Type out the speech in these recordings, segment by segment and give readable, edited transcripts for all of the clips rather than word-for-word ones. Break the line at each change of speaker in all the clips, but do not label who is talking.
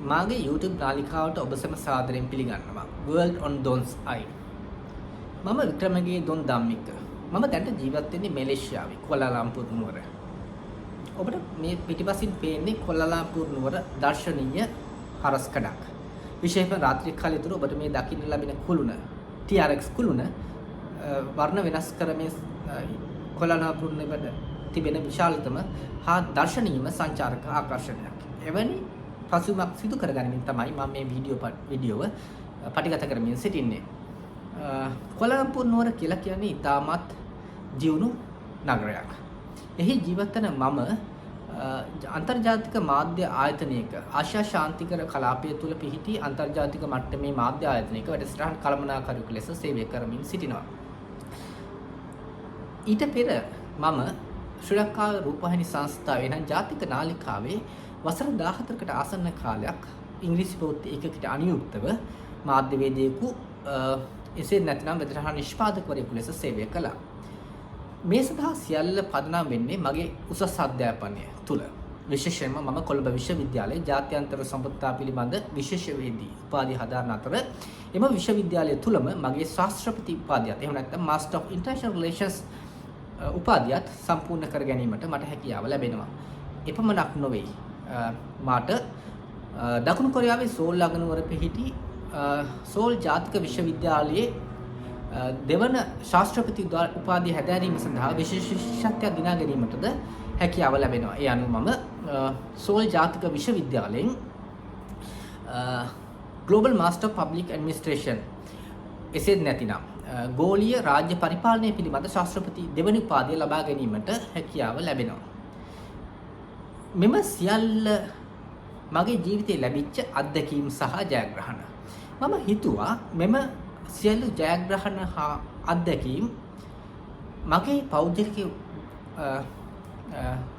මාගේ YouTube නාලිකාවට ඔබ සැම සාදරයෙන් පිළිගන්නවා. World on Don's Eye. මම වික්‍රමගේ දොන් ධම්මික. මම දැන් ජීවත් වෙන්නේ මැලේසියාවේ කුවාලාලම්පුර් නුවර. ඔබට මේ පිටිපසින් පේන්නේ කුවාලාලම්පුර් නුවර දර්ශනීය හරස්කඩක්. විශේෂයෙන්ම රාත්‍රී කාලය තුර ඔබට මේ දකින්න ලැබෙන කුළුණ TRX කුළුණ වර්ණ වෙනස් කරමින් කුවාලාලම්පුර් නුවර තිබෙන විශාලතම හා දර්ශනීයම සංචාරක ආකර්ෂණයක්. එවැනි පසුබිමක් සිදු කරගනිමින් තමයි මම මේ වීඩියෝව පටිගත කරමින් සිටින්නේ. කුවාලාලම්පුර් නුවර කියලා කියන්නේ ඉතාමත් ජීවුණු නගරයක්. එහි ජීවත් වෙන මම අන්තර්ජාතික මාධ්‍ය ආයතනයක ආසියා ශාන්තිකර කලාපය තුල පිහිටි අන්තර්ජාතික මට්ටමේ මාධ්‍ය ආයතනයක වැඩසටහන් කළමනාකරුවෙකු ලෙස සේවය කරමින් සිටිනවා. ඊට පෙර මම ශ්‍රී ලංකා රූපවාහිනී සංස්ථාවේ නම් ජාතික නාලිකාවේ වසර 14කට ආසන්න කාලයක් ඉංග්‍රීසි ප්‍රවෘත්ති එකකට අනුයුක්තව මාධ්‍යවේදියෙකු එසේ නැත්නම් වැඩසටහන් නිෂ්පාදකවරයෙකු ලෙස සේවය කළා. මේ සඳහා සියල්ල පදනම් වෙන්නේ මගේ උසස් අධ්‍යාපනය තුල. විශේෂයෙන්ම මම කොළඹ විශ්වවිද්‍යාලයේ ජාත්‍යන්තර සම්බන්ධතා පිළිබඳ විශේෂවේදී උපාධිය හදාරන අතර එම විශ්වවිද්‍යාලය තුලම මගේ ශාස්ත්‍රපති උපාධියත් එහෙම නැත්නම් Master of International Relations උපාධියත් සම්පූර්ණ කර ගැනීමට මට හැකියාව ලැබෙනවා. එපමණක් නොවේ. මාට දකුණු කොරියාවේ සෝල් අගනුවර පිහිටි සෝල් ජාතික විශ්වවිද්‍යාලයේ දෙවන ශාස්ත්‍රපති උපාධිය හැදෑරීම සඳහා විශේෂත්වයක් දිනා ගැනීමටද හැකියාව ලැබෙනවා. ඒ අනුව මම සෝල් ජාතික විශ්වවිද්‍යාලයෙන් Global Master of Public Administration එසේත් නැතිනම් ගෝලීය රාජ්‍ය පරිපාලනය පිළිබඳ ශාස්ත්‍රපති දෙවනි උපාධිය ලබා ගැනීමට හැකියාව ලැබෙනවා. මෙම සියල්ල මගේ ජීවිතේ ලැබිච්ච අත්දැකීම් සහ ජයග්‍රහණ. මම හිතුවා මෙම සියලු ජයග්‍රහණ හා අත්දැකීම් මගේ පෞද්ගලික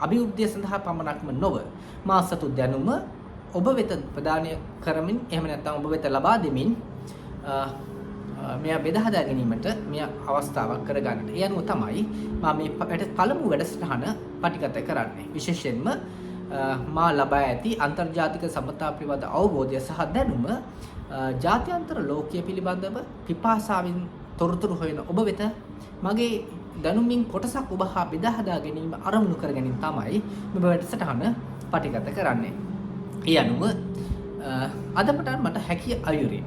අභිවෘද්ධිය සඳහා පමණක්ම නොව මා සතු දැනුම ඔබ වෙත ප්‍රදානය කරමින් එහෙම නැත්නම් ඔබ වෙත ලබා දෙමින් මෙය බෙදා හදා ගැනීමට මෙය අවස්ථාවක් කරගන්නට. ඒ අනුව තමයි මම මේ පළමු වැඩසටහන පටිගත කරන්නේ. විශේෂයෙන්ම මා ලබා ඇති අන්තර්ජාතික සම්බන්ධතා පිළිබඳ අවබෝධය සහ දැනුම ජාත්‍යන්තර ලෝකීය පිළිබඳව පිපාසාවෙන් තොරතුරු හොයන ඔබ වෙත මගේ දැනුමින් කොටසක් ඔබ හා බෙදා හදා ගැනීම අරමුණු කර ගැනීම තමයි මේ වැඩසටහන පටිගත කරන්නේ. ඒ අනුව අද පටන් මට හැකිය අයුරින්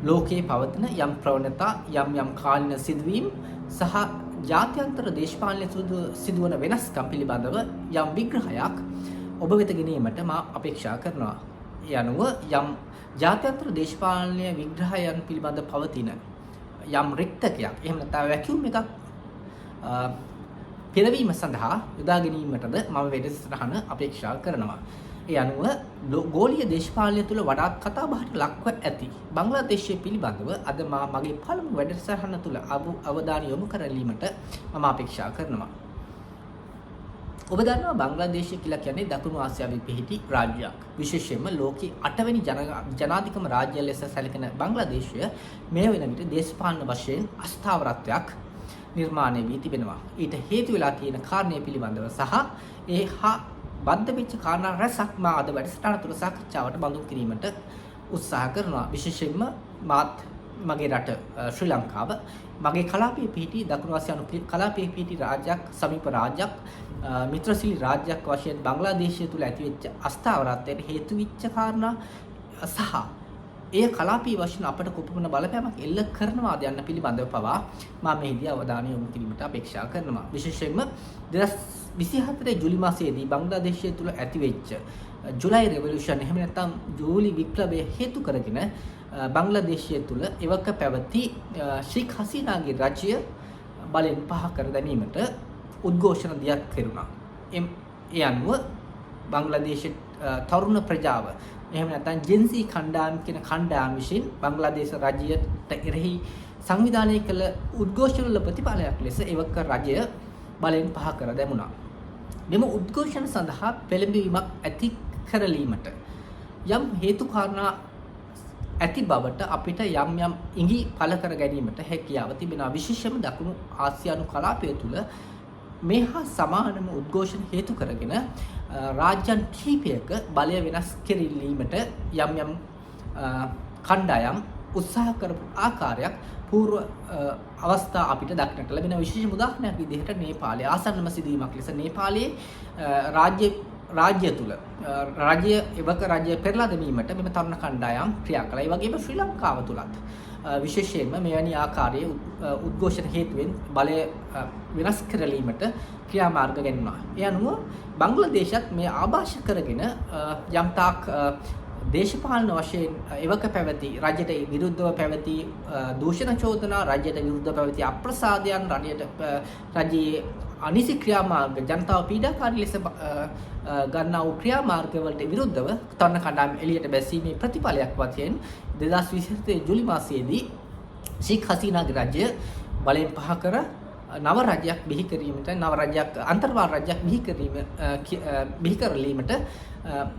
ලෝකයේ පවතින යම් ප්‍රවණතා යම් කාලින සිදුවීම් සහ ජාත්‍යන්තර දේශපාලන සිදුවන වෙනස්කම් පිළිබඳව යම් විග්‍රහයක් ඔබ වෙත ගෙනීමට මා අපේක්ෂා කරනවා. ඒ අනුව යම් ජාත්‍යන්තර දේශපාලනීය විග්‍රහයන් පිළිබඳ පවතින යම් රික්තකයක් එහෙම නැත්නම් වැකියුම් එකක් පෙරවීම සඳහා යොදා ගැනීමටද මම වැඩසටහන අපේක්ෂා කරනවා. ඒ අනුව ගෝලීය දේශපාලනය තුළ වඩාත් කතා බහට ලක්ව ඇති බංග්ලාදේශය පිළිබඳව අද මගේ පළමු වැඩසටහන තුළ අවධානය යොමු කරලීමට මම අපේක්ෂා කරනවා. ඔබ දන්නවා බංග්ලාදේශය කියලා කියන්නේ දකුණු ආසියාවේ පිහිටි රාජ්‍යයක්. විශේෂයෙන්ම ලෝකයේ 8 වෙනි ජනාධිකම රාජ්‍ය ලෙස සැලකෙන බංග්ලාදේශය මේ වෙන විට දේශපාලන වශයෙන් අස්ථාවරත්වයක් නිර්මාණය වී තිබෙනවා. ඊට හේතු වෙලා තියෙන කාරණේ පිළිබඳව සහ ඒ හා බද්ධ වෙච්ච කාරණා රැසක් මා අද වැඩසටහන තුළ සාකච්ඡාවට බඳුන් කිරීමට උත්සාහ කරනවා. විශේෂයෙන්ම මාත් මගේ රට ශ්‍රී ලංකාව මගේ කලාපයේ පිහිටි දකුණු ආසියානු කලාපයේ පිහිටි රාජ්‍යයක් සමීප රාජ්‍යයක් මිත්‍රශීලී රාජ්‍යයක් වශයෙන් බංග්ලාදේශය තුළ ඇතිවෙච්ච අස්ථාවරත්වයට හේතු වෙච්ච කාරණා සහ එය කලාපීය වශයෙන් අපට කොපමණ බලපෑමක් එල්ල කරනවාද යන්න පිළිබඳව පවා මම මෙහිදී අවධානය යොමු කිරීමට අපේක්ෂා කරනවා. විශේෂයෙන්ම 2024 ජූලි මාසයේදී බංග්ලාදේශය තුළ ඇතිවෙච්ච ජුලයි රෙවොලියුෂන් එහෙම නැත්නම් ජූලි විප්ලවය හේතු කරගෙන බංග්ලාදේශය තුළ එවක පැවති ෂේක් හසීනාගේ රජය බලෙන් පහ කර දැමීමට උද්ඝෝෂණ දියත් කෙරුණා. ඒ අනුව බංග්ලාදේශයේ තරුණ ප්‍රජාව එහෙම නැත්නම් ජෙන්සි කණ්ඩායම් කියන කණ්ඩායම් විසින් බංග්ලාදේශ රජයට එරෙහි සංවිධානය කළ උද්ඝෝෂණ වල ප්‍රතිඵලයක් ලෙස එවක රජය බලෙන් පහ කර දැමුණා. මෙම උද්ඝෝෂණ සඳහා පෙළඹවීමක් ඇති කරලීමට යම් හේතු කාරණා ඇති බවට අපිට යම් ඉඟි පළ කර ගැනීමට හැකියාව තිබෙනවා. විශේෂයෙන්ම දකුණු ආසියානු කලාපය තුළ මේ හා සමානම උද්ඝෝෂණ හේතු කරගෙන රාජ්‍යන් කිහිපයක බලය වෙනස් කෙරෙලීමට යම් කණ්ඩායම් උත්සාහ කරපු ආකාරයක් పూర్ව අවස්ථා අපිට දක්නට ලැබෙන විශේෂ උදාහරණයක් විදිහට නේපාලයේ ආසන්නම සිදුවීමක් ලෙස නේපාලයේ රාජ්‍ය තුල එවක රාජ්‍ය පෙරලා දැමීමට මෙම තරුණ කණ්ඩායම් ක්‍රියා කළා. ඒ වගේම ශ්‍රී ලංකාව තුලත් විශේෂයෙන්ම මෙවැනි ආකාරයේ උද්ඝෝෂණ හේතුවෙන් බලය වෙනස් කරලීමට ක්‍රියාමාර්ග ගැන්වුණා. ඒ අනුව බංග්ලාදේශත් මේ ආభాෂ කරගෙන යම් තාක් දේශපාලන වශයෙන් එවක පැවති රජයට විරුද්ධව පැවති දූෂණ චෝදනා, රජයට විරුද්ධව පැවති අප්‍රසාදයන්, රජයේ අනිසි ක්‍රියාමාර්ග, ජනතාව පීඩාකාරී ලෙස ගන්නා වූ ක්‍රියාමාර්ගවලට විරුද්ධව තරුණ කණ්ඩායම් එළියට බැසීමේ ප්‍රතිඵලයක් වශයෙන් 2027 ජූලි මාසයේදී ෂේක් හසීනාගේ රජය බලයෙන් පහ කර නව රජයක් බිහි කිරීමට, නව රජයක් අන්තර්වාද රජයක් බිහි කරලීමට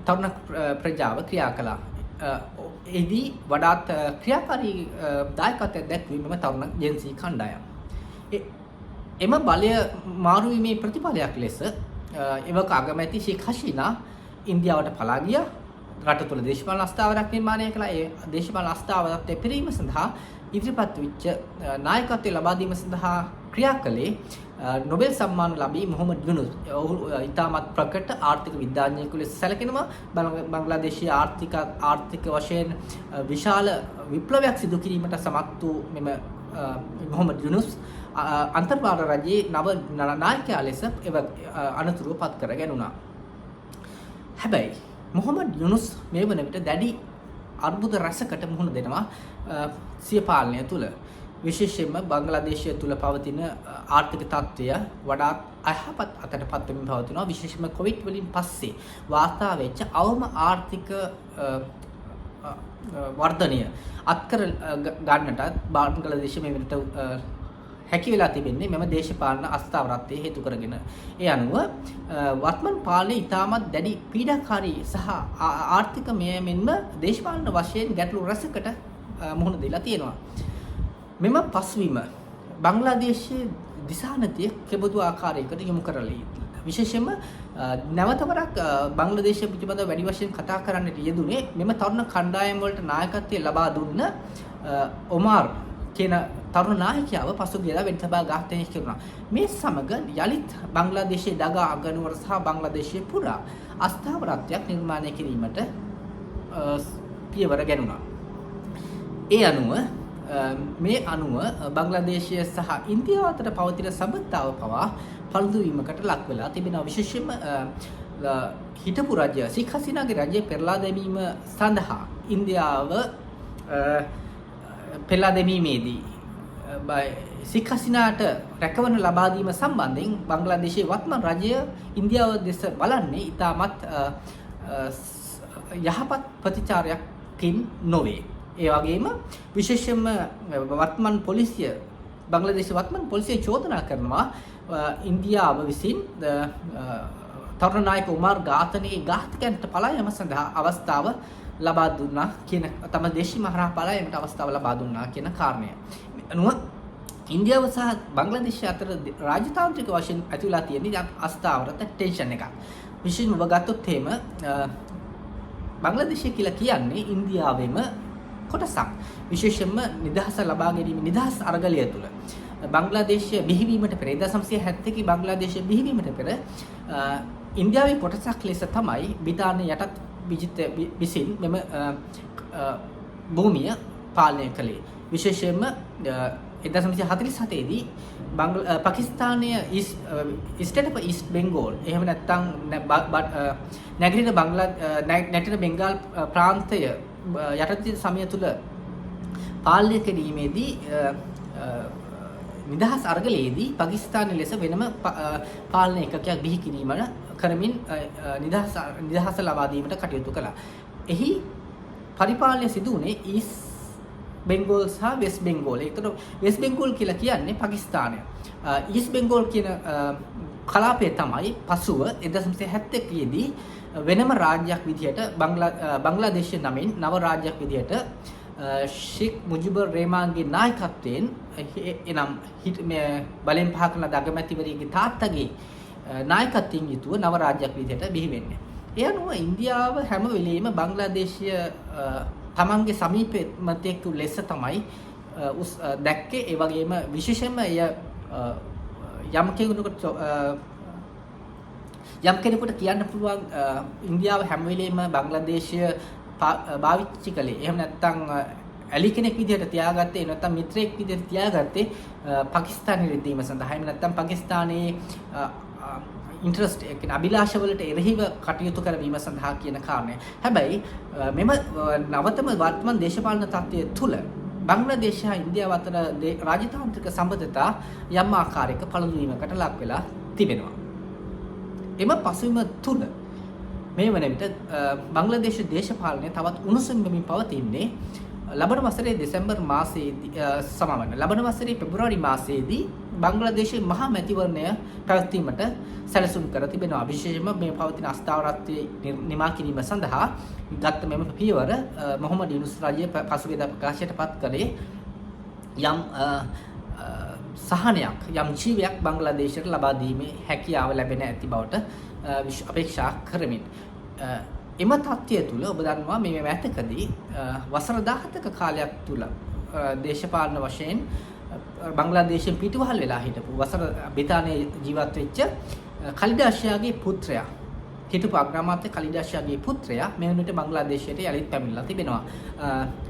තරුණ ප්‍රජාව ක්‍රියා කළා. එදී වඩාත් ක්‍රියාකාරී දායකත්වයක් දැක්වීම තරුණ ජෙන්සී කණ්ඩායම්. එම බලය මාරුවීමේ ප්‍රතිඵලයක් ලෙස එවක අගමැති ෂේක් හසීනා ඉන්දියාවට පලා ගියා. රට තුළ දේශපාලන අස්ථාවරක් නිර්මාණය කළා. ඒ දේශපාලන අස්ථාවරත් පිරීම සඳහා ඉදිරිපත් වෙච්ච නායකත්වය ලබා දීම සඳහා ක්‍රියා කළේ නොබෙල් සම්මාන ලබී මොහමඩ් යුනුස්. ඔහු ඉතාමත් ප්‍රකට ආර්ථික විද්‍යාඥයෙකු ලෙස සැලකෙනවා. බංග්ලාදේශයේ ආර්ථික වශයෙන් විශාල විප්ලවයක් සිදු කිරීමට සමත් වූ මෙම මොහමඩ් යුනුස් අන්තර්වාද රජයේ නව නායකයා ලෙස අනතුරුව පත් කර ගැනුණා. හැබැයි මොහමඩ් යුනුස් මේ වන විට දැඩි අර්බුද රැසකට මුහුණ දෙනවා සිය පාලනය තුළ. විශේෂයෙන්ම බංග්ලාදේශය තුළ පවතින ආර්ථික තත්ත්වය වඩාත් අයහපත් අතට පත් වෙමින් පවතිනවා. විශේෂයෙන්ම කොවිඩ් වලින් පස්සේ වාර්තා වෙච්ච අවම ආර්ථික වර්ධනය අත්කර ගන්නටත් බංග්ලාදේශය මේ වෙනට හැකි වෙලා තිබෙන්නේ මෙම දේශපාලන අස්ථාවරත්වයේ හේතු කරගෙන. ඒ අනුව වත්මන් පාලනය ඉතාමත් දැඩි පීඩාකාරී සහ ආර්ථික මෙන්ම දේශපාලන වශයෙන් ගැටලු රැසකට මුහුණ දීලා තියෙනවා. මෙම පසුවීම බංග්ලාදේශයේ දිශානතිය කෙබඳු ආකාරයකට යොමු කරලා විශේෂයෙන්ම නැවතවරක් බංග්ලාදේශය පිළිබඳව වැඩි වශයෙන් කතා කරන්නට යෙදුනේ මෙම තරුණ කණ්ඩායම් වලට නායකත්වය ලබා දුන්න ඔමාර් කියන තරුණ නායකයාව පසුගියදා වෙනසබා ඝාතනය කෙරුණා. මේ සමග යලිත් බංග්ලාදේශයේ දගා අගනුවර සහ බංග්ලාදේශයේ පුරා අස්ථාවරත්වයක් නිර්මාණය කිරීමට පියවර ගැනුණා. මේ අනුව බංග්ලාදේශය සහ ඉන්දියාව අතර පවතින සබඳතාව පවා පළුදු වීමකට ලක් වෙලා තිබෙනවා. විශේෂයෙන්ම හිටපු රජය ෂේක් හසීනාගේ රජය පෙරලා දැමීම සඳහා ඉන්දියාව පෙරලා දැමීමේදී ෂේක් හසීනාට රැකවරණ ලබා දීම සම්බන්ධයෙන් බංග්ලාදේශයේ වත්මන් රජය ඉන්දියාව දෙස බලන්නේ ඉතාමත් යහපත් ප්‍රතිචාරයකින් නොවේ. ඒ වගේම විශේෂයෙන්ම වත්මන් පොලිසිය බංග්ලාදේශයේ වත්මන් පොලිසිය චෝදනා කරනවා ඉන්දියාව විසින් තරුණ නායක උමාර් ඝාතනයේ ඝාතකයන්ට පලා යාම සඳහා අවස්ථාව ලබා දුන්නා කියන තම දේශීය මහරහා පලා යාමට අවස්ථාව ලබා දුන්නා කියන කාරණය. අනුව ඉන්දියාව සහ බංග්ලාදේශය අතර රාජතාන්ත්‍රික වශයෙන් ඇති වෙලා තියෙන අස්ථාවරත ටෙන්ෂන් එකක්. විශේෂයෙන්ම ඔබ ගත්තොත් එහෙම බංග්ලාදේශය කියලා කියන්නේ ඉන්දියාවෙම කොටසක්. විශේෂයෙන්ම නිදහස ලබා ගැනීම නිදහස් අරගලය තුළ බංග්ලාදේශය බිහිවීමට පෙර 1971 බංග්ලාදේශය බිහිවීමට පෙර ඉන්දියාවේ කොටසක් ලෙස තමයි බ්‍රිතාන්‍ය යටත් විසින් මෙම භූමිය පාලනය කළේ. විශේෂයෙන්ම 1947 දී පාකිස්තානයේ ස්ටේට් ඔෆ් ඊස්ට් බෙන්ගෝල් එහෙම නැත්නම් නැගෙනහිර බෙන්ගාල් ප්‍රාන්තය යටතේ සමය තුල පාලනය කිරීමේදී නිදහස් අරගලයේදී පාකිස්තානය ලෙස වෙනම පාලන ඒකකයක් බිහි කිරීම කරමින් නිදහස ලබා දීමට කටයුතු කළා. එහි පරිපාලනය සිදු වුණේ ඊස්ට් බෙන්ගෝල් සහ වෙස්ට් බෙන්ගෝල්. ඒතර වෙස්ට් බෙන්ගෝල් කියලා කියන්නේ පාකිස්තානය. ඊස්ට් බෙන්ගෝල් කියන කලාපය තමයි පසුව 1971 දී වෙනම රාජ්‍යයක් විදිහට බංග්ලාදේශ නමින් නව රාජ්‍යයක් විදිහට ෂේක් මුජිබුර් රේමාන්ගේ නායකත්වයෙන් එනම් බලෙන් පහ කරන අගමැතිවරයාගේ තාත්තගේ නායකත්වයෙන් යුතුව නව රාජ්‍යයක් විදිහට බිහි වෙන්නේ. ඒ අනුව ඉන්දියාව හැම වෙලෙම බංග්ලාදේශය තමන්ගේ සමීපෙතෙකු ලෙස තමයි දැක්කේ. ඒ වගේම විශේෂයෙන්ම එය යම් කෙනෙකුට කියන්න පුළුවන් ඉන්දියාව හැම වෙලෙම බංග්ලාදේශය භාවිතා කළේ. එහෙම නැත්නම් ඇලි කෙනෙක් විදිහට තියාගත්තේ නැත්නම් මිත්‍රයෙක් විදිහට තියාගත්තේ පාකිස්තානයේ රිදීම සඳහා. එහෙම නැත්නම් පාකිස්තානයේ ඉන්ටරෙස්ට් එක අභිලාෂ වලට එරෙහිව කටයුතු කරවීම සඳහා කියන කාරණය. හැබැයි මෙම නවතම වර්තමාන දේශපාලන තත්ත්වය තුළ බංග්ලාදේශ හා ඉන්දියාව අතර රාජතාන්ත්‍රික සම්බන්ධතා යම් ආකාරයක පළඳුවීමකට ලක් වෙලා තිබෙනවා. එම පසුබිම තුළ මේ වන විට බංග්ලාදේශ දේශපාලනය තවත් උණුසුම් වෙමින් පවතින්නේ ලබන වසරේ දෙසැම්බර් මාසයේදී ලබන වසරේ පෙබරවාරි මාසයේදී බංග්ලාදේශයේ මහා මැතිවරණය පැවැත්වීමට සැලසුම් කර තිබෙනවා. විශේෂයෙන්ම මේ පවතින අස්ථාවරත්වයේ නිමා කිරීම සඳහා ගත් මෙම පියවර මොහොමඩ් යුනුස් රජය පසුගියදා ප්‍රකාශයට පත් කළේ යම් සහනයක් යම් ජීවයක් බංග්ලාදේශයට ලබා දීමේ හැකියාව ලැබෙන ඇති බවට අපේක්ෂා කරමින් එම තත්ත්වය තුළ ඔබ දන්නවා මේ මෑතකදී වසර 17ක කාලයක් තුළ දේශපාලන වශයෙන් බංග්ලාදේශයෙන් පිටුවහල් වෙලා හිටපු වසර බ්‍රිතාන්‍යයේ ජීවත් වෙච්ච කලිදාෂයාගේ පුත්‍රයා හිටපු අග්‍රාමාත්‍ය කලිදාෂයාගේ පුත්‍රයා මේ වෙනකොට බංග්ලාදේශයට යලිත් පැමිණලා තිබෙනවා.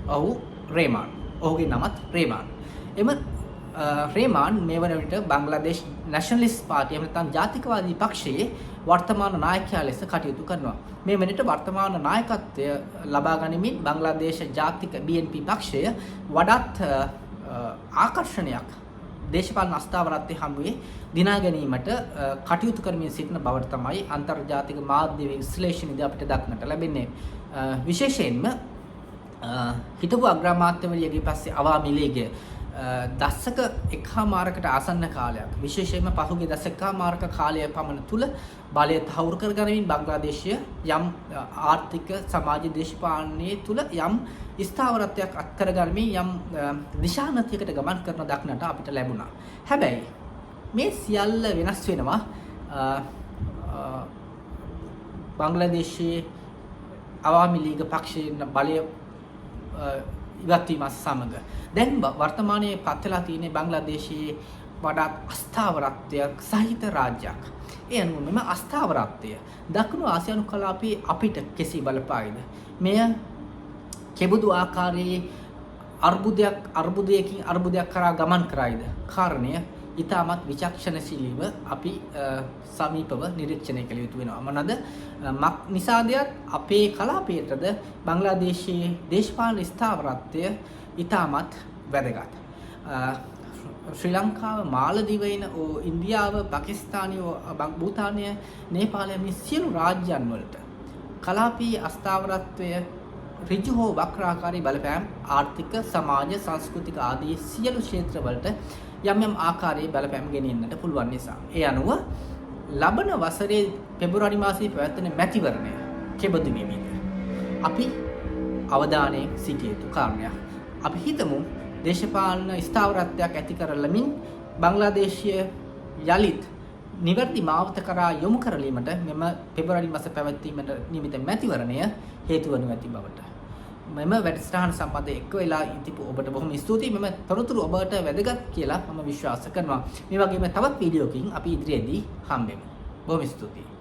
ඔහු රේමාන්. ඔහුගේ නමත් රේමාන්. එම රේමාන් මේ වන විට බංග්ලාදේශ නැෂනලිස්ට් පාර්ටිය එහෙම නැත්නම් ජාතිකවාදී පක්ෂයේ වර්තමාන නායකයා ලෙස කටයුතු කරනවා. මේ වෙනට වර්තමාන නායකත්වය ලබා ගනිමින් බංග්ලාදේශ ජාතික BNP පක්ෂය වඩාත් ආකර්ෂණයක් දේශපාලන අස්ථාවරත්වයේ හමුවේ දිනා ගැනීමට කටයුතු කරමින් සිටින බවට තමයි අන්තර්ජාතික මාධ්‍ය විශ්ලේෂණයේදී අපිට දක්නට ලැබෙන්නේ. විශේෂයෙන්ම හිටපු අග්‍රාමාත්‍යවරියගේ පස්සේ අවාමි ලීගය දශක එකමාරකට ආසන්න කාලයක් විශේෂයෙන්ම පහුගිය දශක එකමාරක කාලය පමණ තුල බලය තහවුරු කරගනිමින් බංග්ලාදේශය යම් ආර්ථික සමාජ දේශපාලනයේ තුල යම් ස්ථාවරත්වයක් අත්කරගනිමින් යම් දිශානතියකට ගමන් කරන දක්නට අපිට ලැබුණා. හැබැයි මේ සියල්ල වෙනස් වෙනවා බංග්ලාදේශයේ අවාමි ලීග පක්ෂයේ බලය ඉවත් වීම සමග දැන් වර්තමානයේ පත් වෙලා තියෙන බංග්ලාදේශයේ වඩාත් අස්ථාවරත්වයක් සහිත රාජ්‍යයක්. ඒ අනුව මෙම අස්ථාවරත්වය දකුණු ආසියානු කලාපයේ අපිට කෙසී බලපායිද? මෙය කෙබඳු ආකාරයේ අර්බුදයක් කරා ගමන් කරයිද? කාරණය ඉතාමත් විචක්ෂණශීලීව අපි සමීපව නිරීක්ෂණය කළ යුතු වෙනවා. මොනවාද? නිසාදයක් අපේ කලාපයටද බංග්ලාදේශයේ දේශපාලන ස්ථාවරත්වය ඉතාමත් වැදගත්. ශ්‍රී ලංකාව, මාලදිවයින, ඉන්දියාව, පාකිස්තානය, භූතානය, නේපාලය මේ සියලු රාජ්‍යයන් වලට කලාපීය අස්ථාවරත්වය ඍජු හෝ වක්‍රාකාරී බලපෑම් ආර්ථික, සමාජ, සංස්කෘතික ආදී සියලු ක්ෂේත්‍රවලට යම් යම් ආකාරයේ බලපෑම් ගෙනෙන්නට පුළුවන් නිසා ඒ අනුව ලබන වසරේ පෙබරවාරි මාසයේ පැවැත්වෙන මැතිවරණය කෙබඳු වෙයිද? අපි අවධානයෙන් සිටිය යුතු කාරණයක්. අපි හිතමු දේශපාලන ස්ථාවරත්වයක් ඇති කරලමින් බංග්ලාදේශය යලිත් නිවැරදි මාවත කරා යොමු කරලීමට මෙම පෙබරවාරි මාස පැවැත්වීමට නියමිත මැතිවරණය හේතු වනු ඇති බවට මෙම වැඩසටහන සම්බන්ධ එක්ව වෙලා ඉතිපු ඔබට බොහොම ස්තුතියි. මෙම තොරතුරු ඔබට වැදගත් කියලා මම විශ්වාස කරනවා. මේ වගේම තවත් වීඩියෝකින් අපි ඉදිරියේදී හම්බෙමු. බොහොම ස්තුතියි.